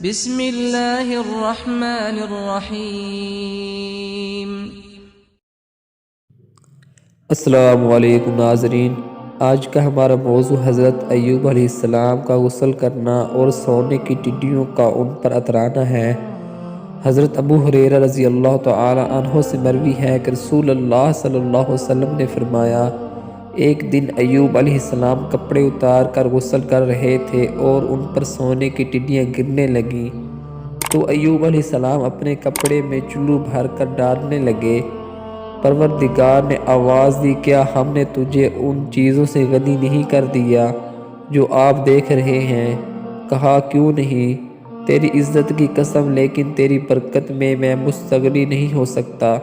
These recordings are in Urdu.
بسم اللہ الرحمن الرحیم۔ السلام علیکم ناظرین، آج کا ہمارا موضوع حضرت ایوب علیہ السلام کا غسل کرنا اور سونے کی ٹڈیوں کا ان پر اترانا ہے۔ حضرت ابو ہریرہ رضی اللہ تعالی عنہ سے مروی ہے کہ رسول اللہ صلی اللہ علیہ وسلم نے فرمایا، ایک دن ایوب علیہ السلام کپڑے اتار کر غسل کر رہے تھے اور ان پر سونے کی ٹڈیاں گرنے لگیں، تو ایوب علیہ السلام اپنے کپڑے میں چلو بھر کر ڈالنے لگے۔ پروردگار نے آواز دی، کیا ہم نے تجھے ان چیزوں سے غنی نہیں کر دیا جو آپ دیکھ رہے ہیں؟ کہا، کیوں نہیں؟ تیری عزت کی قسم، لیکن تیری برکت میں مستغنی نہیں ہو سکتا،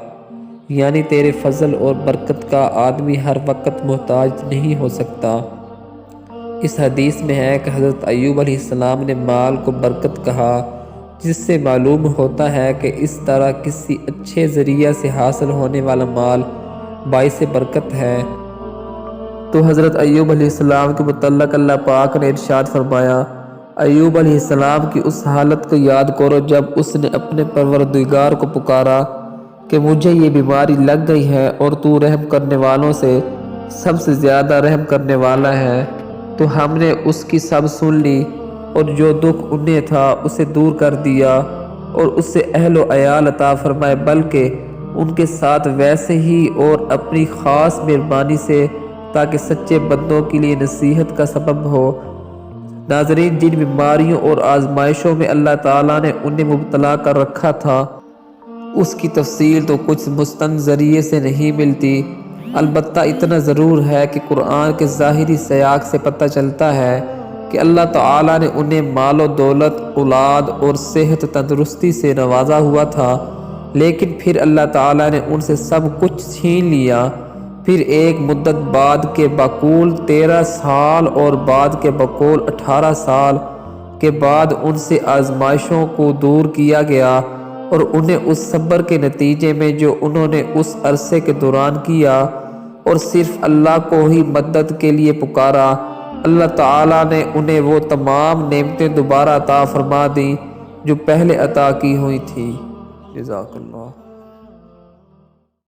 یعنی تیرے فضل اور برکت کا آدمی ہر وقت محتاج نہیں ہو سکتا۔ اس حدیث میں ہے کہ حضرت ایوب علیہ السلام نے مال کو برکت کہا، جس سے معلوم ہوتا ہے کہ اس طرح کسی اچھے ذریعہ سے حاصل ہونے والا مال باعث برکت ہے۔ تو حضرت ایوب علیہ السلام کے متعلق اللہ پاک نے ارشاد فرمایا، ایوب علیہ السلام کی اس حالت کو یاد کرو جب اس نے اپنے پروردگار کو پکارا کہ مجھے یہ بیماری لگ گئی ہے اور تو رحم کرنے والوں سے سب سے زیادہ رحم کرنے والا ہے۔ تو ہم نے اس کی سب سن لی اور جو دکھ انہیں تھا اسے دور کر دیا اور اس سے اہل و عیال عطا فرمائے، بلکہ ان کے ساتھ ویسے ہی اور اپنی خاص مہربانی سے، تاکہ سچے بندوں کے لیے نصیحت کا سبب ہو۔ ناظرین، جن بیماریوں اور آزمائشوں میں اللہ تعالیٰ نے انہیں مبتلا کر رکھا تھا، اس کی تفصیل تو کچھ مستند ذریعے سے نہیں ملتی، البتہ اتنا ضرور ہے کہ قرآن کے ظاہری سیاق سے پتہ چلتا ہے کہ اللہ تعالیٰ نے انہیں مال و دولت، اولاد اور صحت تندرستی سے نوازا ہوا تھا، لیکن پھر اللہ تعالیٰ نے ان سے سب کچھ چھین لیا۔ پھر ایک مدت بعد کے بقول 13 سال اور بعد کے بقول 18 سال کے بعد ان سے آزمائشوں کو دور کیا گیا، اور انہیں اس صبر کے نتیجے میں جو انہوں نے اس عرصے کے دوران کیا اور صرف اللہ کو ہی مدد کے لیے پکارا، اللہ تعالیٰ نے انہیں وہ تمام نعمتیں دوبارہ عطا فرما دیں جو پہلے عطا کی ہوئی تھیں۔ جزاک اللہ۔